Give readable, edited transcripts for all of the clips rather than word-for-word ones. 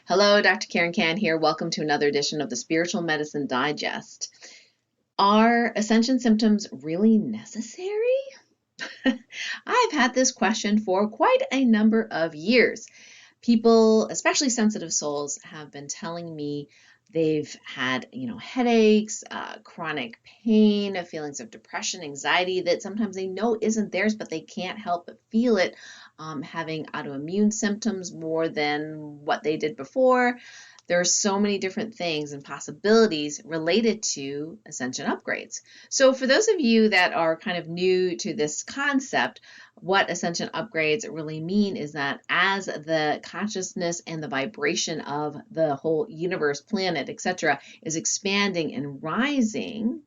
Hello, Dr. Karen Can here. Welcome to another edition of the Spiritual Medicine Digest. Are ascension symptoms really necessary? I've had this question for quite a number of years. People, especially sensitive souls, have been telling me they've had, headaches, chronic pain, feelings of depression, anxiety that sometimes they know isn't theirs, but they can't help but feel it, having autoimmune symptoms more than what they did before. There are so many different things and possibilities related to ascension upgrades. So for those of you that are kind of new to this concept, what ascension upgrades really mean is that as the consciousness and the vibration of the whole universe, planet, etc., is expanding and rising,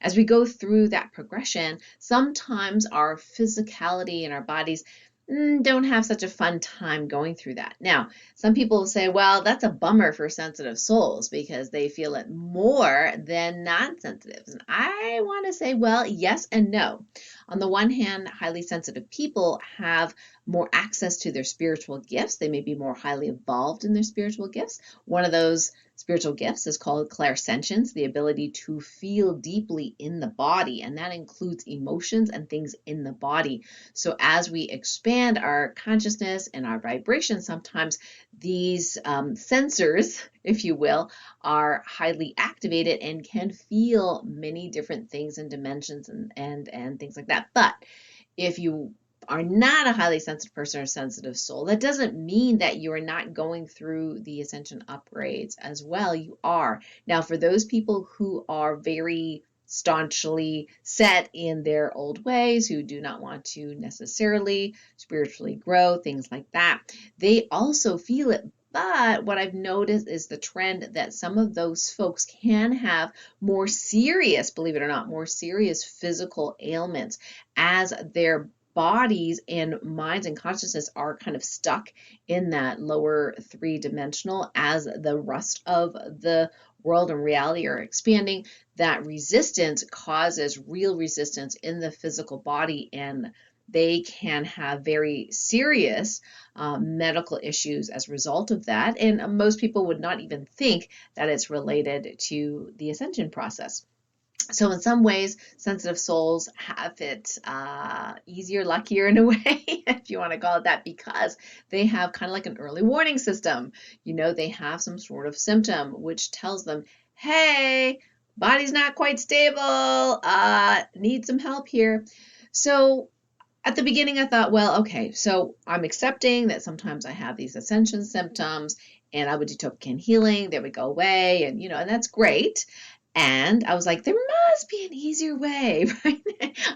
as we go through that progression, sometimes our physicality and our bodies don't have such a fun time going through that. Now, some people say, well, that's a bummer for sensitive souls because they feel it more than non-sensitives. And I want to say, well, yes and no. On the one hand, highly sensitive people have more access to their spiritual gifts. They may be more highly evolved in their spiritual gifts. One of those spiritual gifts is called clairsentience, the ability to feel deeply in the body, and that includes emotions and things in the body. So as we expand our consciousness and our vibration, sometimes these sensors, if you will, are highly activated and can feel many different things and dimensions and things like that. But if you are not a highly sensitive person or sensitive soul, that doesn't mean that you are not going through the ascension upgrades as well. You are. Now, for those people who are very staunchly set in their old ways, who do not want to necessarily spiritually grow, things like that, they also feel it. But what I've noticed is the trend that some of those folks can have more serious, believe it or not, more serious physical ailments as their bodies and minds and consciousness are kind of stuck in that lower three-dimensional as the rest of the world and reality are expanding. That resistance causes real resistance in the physical body, and they can have very serious medical issues as a result of that. And most people would not even think that it's related to the ascension process. So in some ways, sensitive souls have it easier, luckier in a way, if you want to call it that, because they have kind of like an early warning system. They have some sort of symptom which tells them, hey, body's not quite stable, need some help here. So at the beginning, I thought, well, okay, so I'm accepting that sometimes I have these ascension symptoms and I would do TOLPAKAN healing, they would go away, and that's great. And I was like, there must be an easier way, right?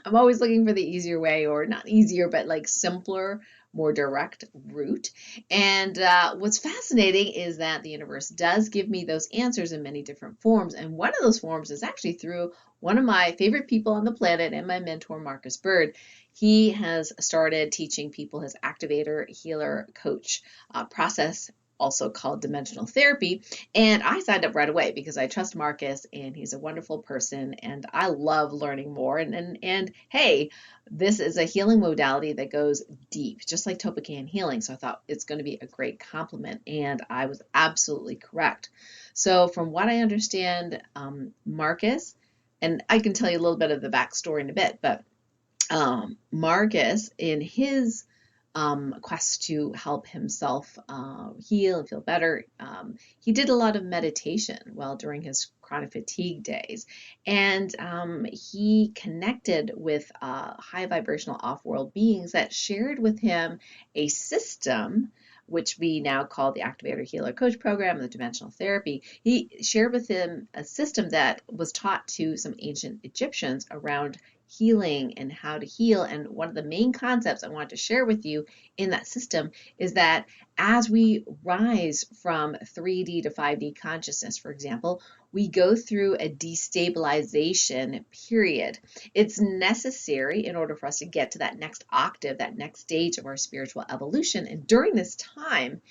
I'm always looking for the easier way, or not easier, but like simpler, more direct route. And what's fascinating is that the universe does give me those answers in many different forms. And one of those forms is actually through one of my favorite people on the planet and my mentor, Marcus Bird. He has started teaching people his activator, healer, coach process, also called dimensional therapy. And I signed up right away because I trust Marcus and he's a wonderful person and I love learning more. And hey, this is a healing modality that goes deep, just like TOLPAKAN healing. So I thought it's going to be a great complement, and I was absolutely correct. So from what I understand, Marcus, and I can tell you a little bit of the backstory in a bit, but Marcus, in his quest to help himself heal and feel better, he did a lot of meditation while during his chronic fatigue days. And he connected with high vibrational off-world beings that shared with him a system which we now call the Activator Healer Coach Program, the Dimensional Therapy. He shared with him a system that was taught to some ancient Egyptians around healing and how to heal. And one of the main concepts I want to share with you in that system is that as we rise from 3D to 5D consciousness, for example, we go through a destabilization period. It's necessary in order for us to get to that next octave, that next stage of our spiritual evolution. And during this time,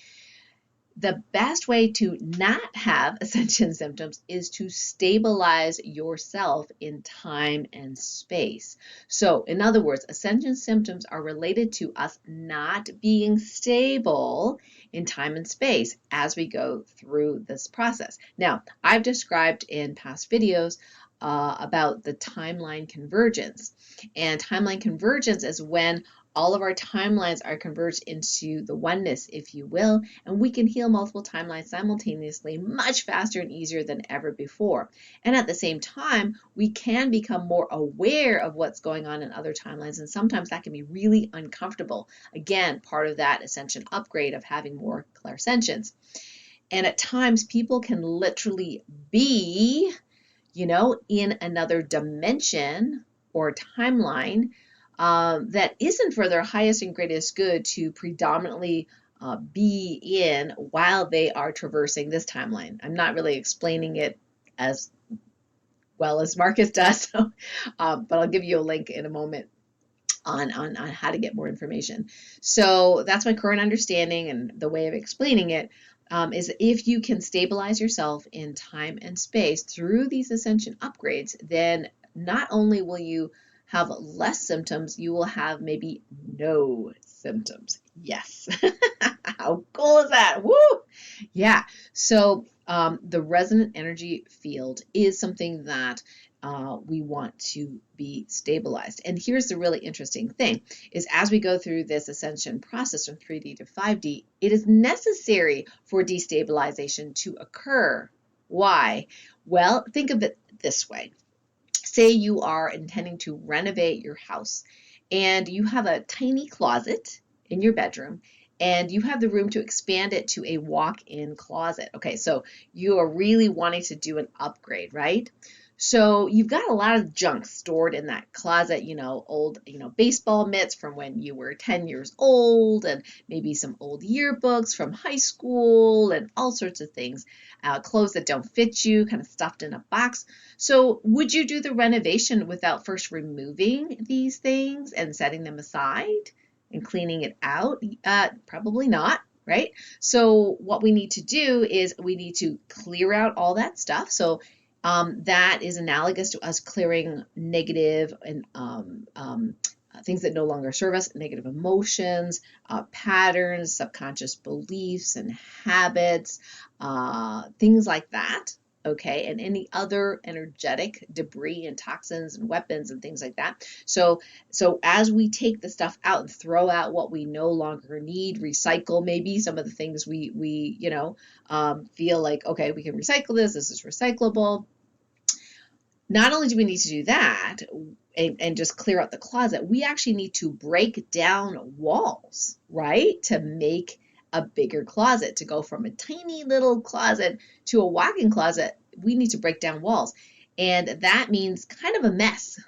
the best way to not have Ascension symptoms is to stabilize yourself in time and space. So, in other words, Ascension symptoms are related to us not being stable in time and space as we go through this process. Now, I've described in past videos about the timeline convergence. And timeline convergence is when all of our timelines are converged into the oneness, if you will, and we can heal multiple timelines simultaneously much faster and easier than ever before. And at the same time, we can become more aware of what's going on in other timelines, and sometimes that can be really uncomfortable. Again, part of that ascension upgrade of having more clairsentience. And at times, people can literally be, in another dimension or timeline that isn't for their highest and greatest good to predominantly be in while they are traversing this timeline. I'm not really explaining it as well as Marcus does, so, but I'll give you a link in a moment on how to get more information. So that's my current understanding, and the way of explaining it is if you can stabilize yourself in time and space through these ascension upgrades, then not only will you have less symptoms, you will have maybe no symptoms. Yes. How cool is that? Woo! Yeah. So the resonant energy field is something that we want to be stabilized. And here's the really interesting thing is as we go through this ascension process from 3D to 5D, it is necessary for destabilization to occur. Why? Well, think of it this way. Say you are intending to renovate your house and you have a tiny closet in your bedroom and you have the room to expand it to a walk-in closet. Okay, so you are really wanting to do an upgrade, right? So you've got a lot of junk stored in that closet, old, baseball mitts from when you were 10 years old, and maybe some old yearbooks from high school and all sorts of things, clothes that don't fit you, kind of stuffed in a box. So would you do the renovation without first removing these things and setting them aside and cleaning it out? Probably not. Right? So what we need to do is we need to clear out all that stuff. So that is analogous to us clearing negative and things that no longer serve us, negative emotions, patterns, subconscious beliefs and habits, things like that. Okay, and any other energetic debris and toxins and weapons and things like that. So as we take the stuff out and throw out what we no longer need, recycle maybe some of the things we feel like, okay, we can recycle this is recyclable. Not only do we need to do that and just clear out the closet, we actually need to break down walls, right? To make a bigger closet. To go from a tiny little closet to a walk-in closet, we need to break down walls. And that means kind of a mess.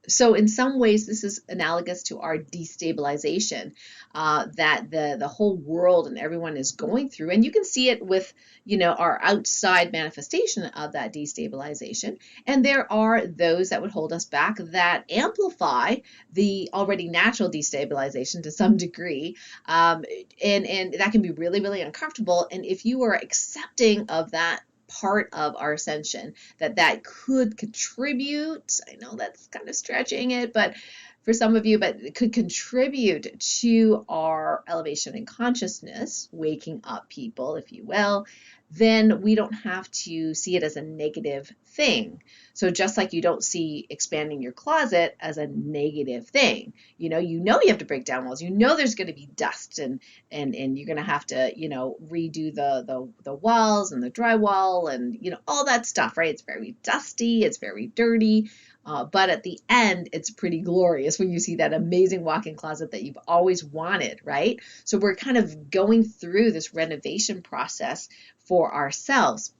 So in some ways, this is analogous to our destabilization that the whole world and everyone is going through. And you can see it with, our outside manifestation of that destabilization. And there are those that would hold us back that amplify the already natural destabilization to some degree. And that can be really, really uncomfortable. And if you are accepting of that part of our ascension, that could contribute, I know that's kind of stretching it, but for some of you, but it could contribute to our elevation in consciousness, waking up people, if you will, then we don't have to see it as a negative thing. So just like you don't see expanding your closet as a negative thing, you have to break down walls, there's going to be dust and you're going to have to, redo the walls and the drywall and, all that stuff, right? It's very dusty, it's very dirty. But at the end, it's pretty glorious when you see that amazing walk-in closet that you've always wanted, right? So we're kind of going through this renovation process for ourselves.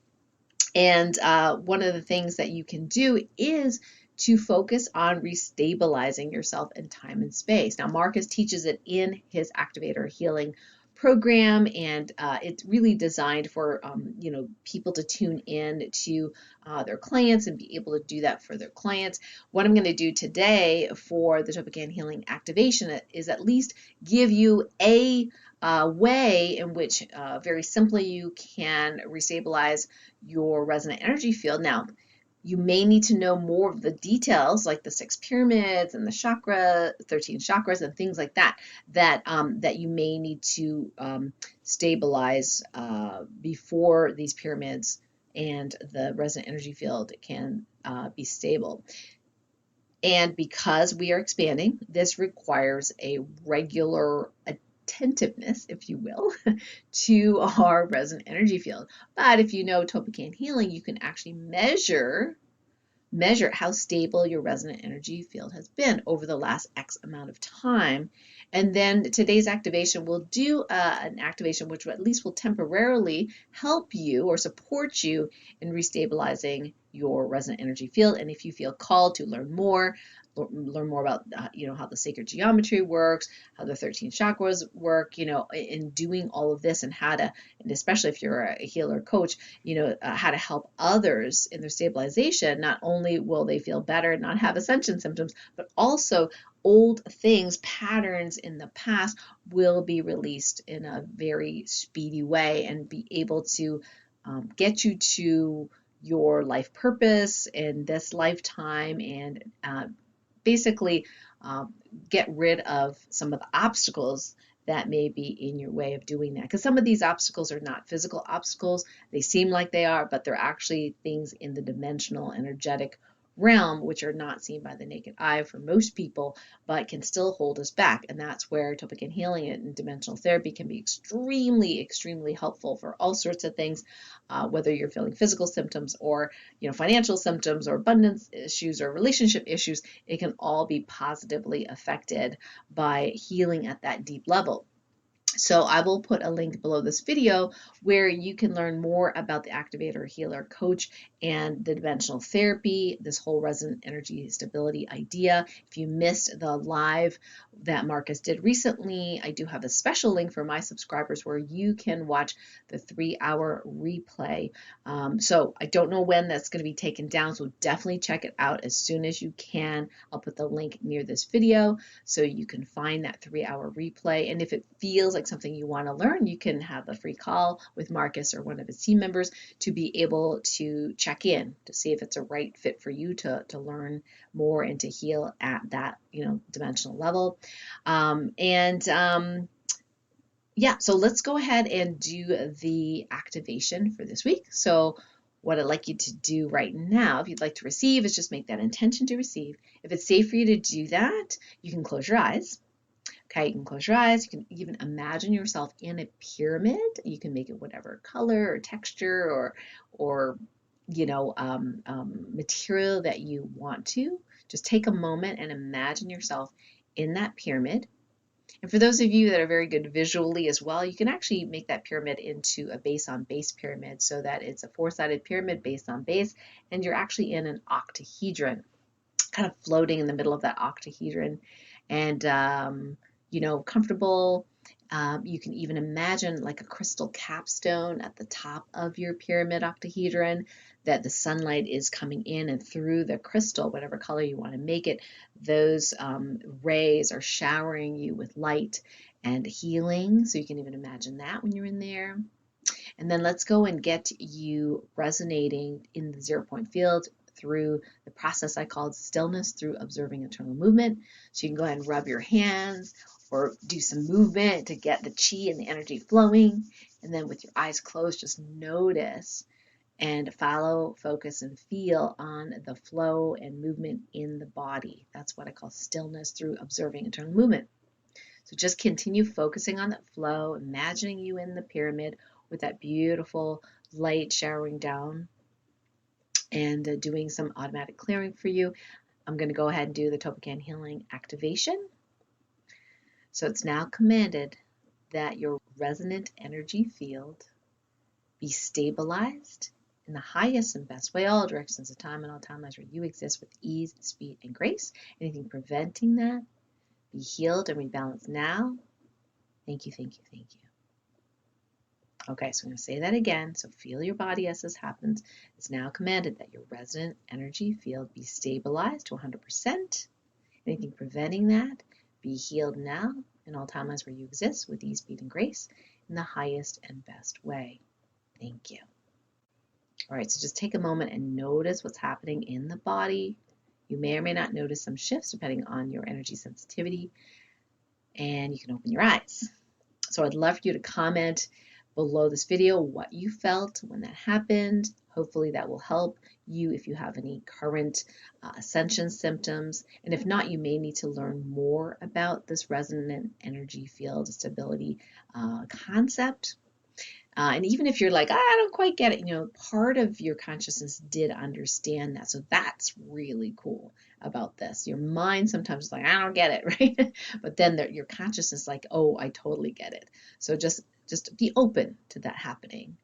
And one of the things that you can do is to focus on restabilizing yourself in time and space. Now, Marcus teaches it in his Activator Healing program, and it's really designed for people to tune in to their clients and be able to do that for their clients. What I'm going to do today for the TOLPAKAN Healing Activation is at least give you a way in which very simply you can restabilize your resonant energy field. Now, you may need to know more of the details, like the 6 pyramids and the 13 chakras and things like that, that you may need to stabilize before these pyramids and the resonant energy field can be stable. And because we are expanding, this requires a regular attentiveness, if you will, to our resonant energy field. But if you know TOLPAKAN Healing, you can actually measure how stable your resonant energy field has been over the last X amount of time. And then today's activation will do an activation which at least will temporarily help you or support you in restabilizing your resonant energy field. And if you feel called to learn more about how the sacred geometry works, how the 13 chakras work, in doing all of this, and how to, and especially if you're a healer coach, how to help others in their stabilization. Not only will they feel better and not have ascension symptoms, but also old things, patterns in the past will be released in a very speedy way and be able to get you to your life purpose in this lifetime, and basically get rid of some of the obstacles that may be in your way of doing that. Because some of these obstacles are not physical obstacles. They seem like they are, but they're actually things in the dimensional energetic realm, which are not seen by the naked eye for most people, but can still hold us back. And that's where TOLPAKAN Healing and dimensional therapy can be extremely, extremely helpful for all sorts of things, whether you're feeling physical symptoms or financial symptoms or abundance issues or relationship issues. It can all be positively affected by healing at that deep level. So I will put a link below this video where you can learn more about the activator, healer, coach, and the dimensional therapy, this whole resonant energy stability idea. If you missed the live that Marcus did recently, I do have a special link for my subscribers where you can watch the 3-hour replay. So I don't know when that's going to be taken down, so definitely check it out as soon as you can. I'll put the link near this video so you can find that 3-hour replay. And if it feels like something you want to learn, you can have a free call with Marcus or one of his team members to be able to check in to see if it's a right fit for you to learn more and to heal at that dimensional level. Yeah, so let's go ahead and do the activation for this week. So what I'd like you to do right now, if you'd like to receive, is just make that intention to receive. If it's safe for you to do that, you can close your eyes. Okay, you can close your eyes. You can even imagine yourself in a pyramid. You can make it whatever color or texture or material that you want to. Just take a moment and imagine yourself in that pyramid. And for those of you that are very good visually as well, you can actually make that pyramid into a base on base pyramid so that it's a 4-sided pyramid base on base, and you're actually in an octahedron, kind of floating in the middle of that octahedron, and comfortable. You can even imagine like a crystal capstone at the top of your pyramid octahedron, that the sunlight is coming in and through the crystal, whatever color you want to make it. Those rays are showering you with light and healing. So you can even imagine that when you're in there. And then let's go and get you resonating in the 0 point field through the process I called stillness through observing internal movement. So you can go ahead and rub your hands or do some movement to get the chi and the energy flowing. And then with your eyes closed, just notice and follow, focus, and feel on the flow and movement in the body. That's what I call stillness through observing internal movement. So just continue focusing on that flow, imagining you in the pyramid with that beautiful light showering down and doing some automatic clearing for you. I'm going to go ahead and do the TOLPAKAN Healing Activation. So it's now commanded that your resonant energy field be stabilized in the highest and best way, all directions of time and all timelines where you exist with ease, speed, and grace. Anything preventing that, be healed and rebalanced now. Thank you, thank you, thank you. Okay, so I'm going to say that again. So feel your body as this happens. It's now commanded that your resonant energy field be stabilized to 100%. Anything preventing that, be healed now. in all timelines where you exist with ease, speed, and grace in the highest and best way. Thank you. All right, so just take a moment and notice what's happening in the body. You may or may not notice some shifts depending on your energy sensitivity, and you can open your eyes. So I'd love for you to comment below this video what you felt when that happened. Hopefully that will help you if you have any current ascension symptoms. And if not, you may need to learn more about this resonant energy field stability concept. And even if you're like, I don't quite get it, part of your consciousness did understand that. So that's really cool about this. Your mind sometimes is like, I don't get it, right? But then your consciousness is like, oh, I totally get it. So just be open to that happening.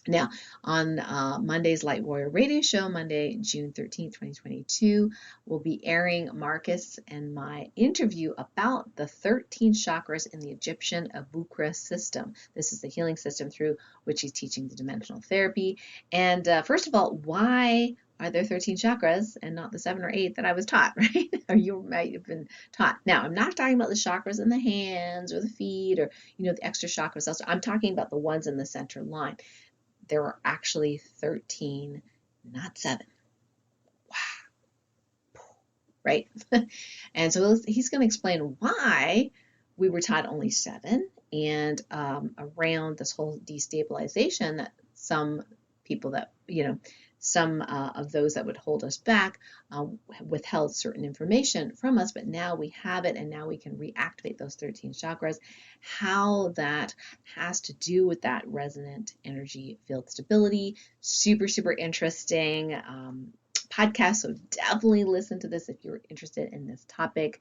Now, on Monday's Light Warrior Radio Show, Monday, June 13th, 2022, we'll be airing Marcus and my interview about the 13 chakras in the Egyptian Abukra system. This is the healing system through which he's teaching the dimensional therapy. And first of all, why are there 13 chakras and not the 7 or 8 that I was taught, right? Or you might have been taught. Now, I'm not talking about the chakras in the hands or the feet or, the extra chakras elsewhere. I'm talking about the ones in the center line. There are actually 13, not 7. Wow. Right? And so he's going to explain why we were taught only 7 and around this whole destabilization that some people that, some of those that would hold us back withheld certain information from us, but now we have it and now we can reactivate those 13 chakras. How that has to do with that resonant energy field stability. Super, super interesting podcast. So definitely listen to this if you're interested in this topic.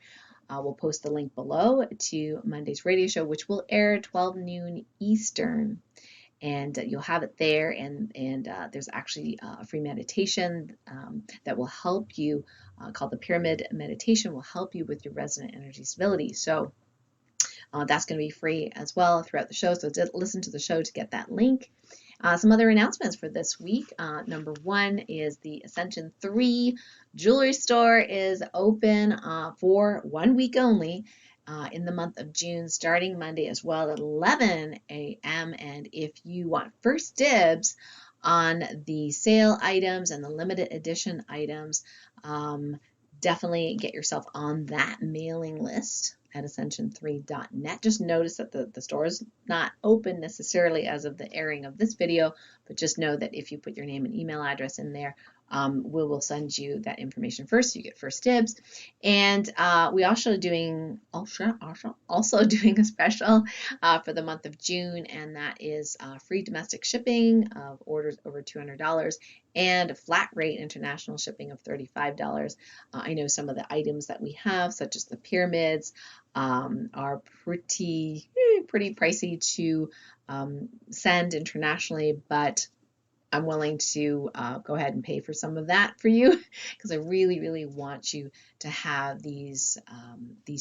We'll post the link below to Monday's radio show, which will air 12 noon Eastern. And you'll have it there, and there's actually a free meditation that will help you, called the Pyramid Meditation, will help you with your resonant energy stability. So that's going to be free as well throughout the show. So listen to the show to get that link. Some other announcements for this week. Number 1 is the Ascension 3 jewelry store is open for 1 week only. In the month of June, starting Monday as well at 11 a.m. And if you want first dibs on the sale items and the limited edition items, definitely get yourself on that mailing list at ascension3.net. Just notice that the store is not open necessarily as of the airing of this video, but just know that if you put your name and email address in there, we will send you that information first, so you get first dibs. And we also doing a special for the month of June, and that is free domestic shipping of orders over $200 and flat rate international shipping of $35. I know some of the items that we have, such as the pyramids, are pretty pricey to send internationally, but I'm willing to go ahead and pay for some of that for you because I really, really want you to have these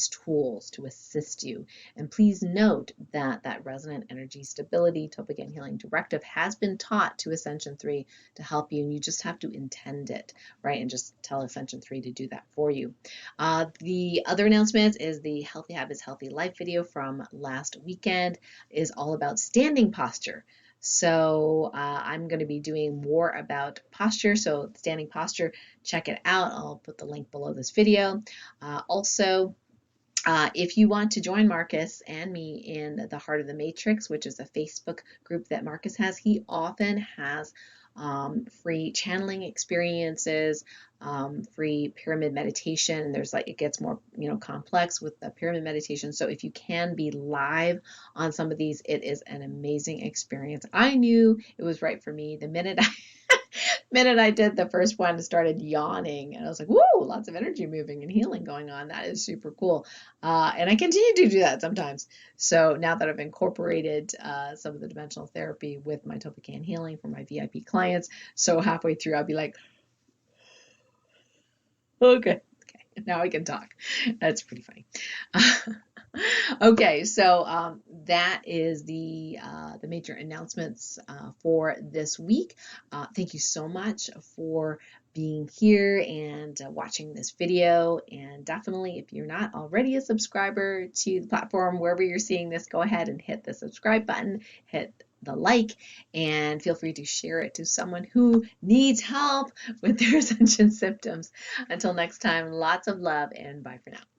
tools to assist you. And please note that that resonant energy stability TOLPAKAN healing directive has been taught to Ascension 3 to help you, and you just have to intend it, right? And just tell Ascension 3 to do that for you. The other announcement is the Healthy Habits, Healthy Life video from last weekend is all about standing posture. So I'm going to be doing more about posture. So standing posture, check it out. I'll put the link below this video. Also, if you want to join Marcus and me in the Heart of the Matrix, which is a Facebook group that Marcus has, he often has free channeling experiences, free pyramid meditation. There's it gets more complex with the pyramid meditation. So if you can be live on some of these, it is an amazing experience. I knew it was right for me the minute I did the first one, started yawning, and I was like, whoa, lots of energy moving and healing going on. That is super cool. And I continue to do that sometimes. So now that I've incorporated some of the dimensional therapy with my TOLPAKAN healing for my VIP clients, so halfway through, I'll be like, okay, now I can talk. That's pretty funny. Okay, so that is the major announcements for this week. Thank you so much for being here and watching this video. And definitely, if you're not already a subscriber to the platform, wherever you're seeing this, go ahead and hit the subscribe button, hit the like, and feel free to share it to someone who needs help with their Ascension symptoms. Until next time, lots of love and bye for now.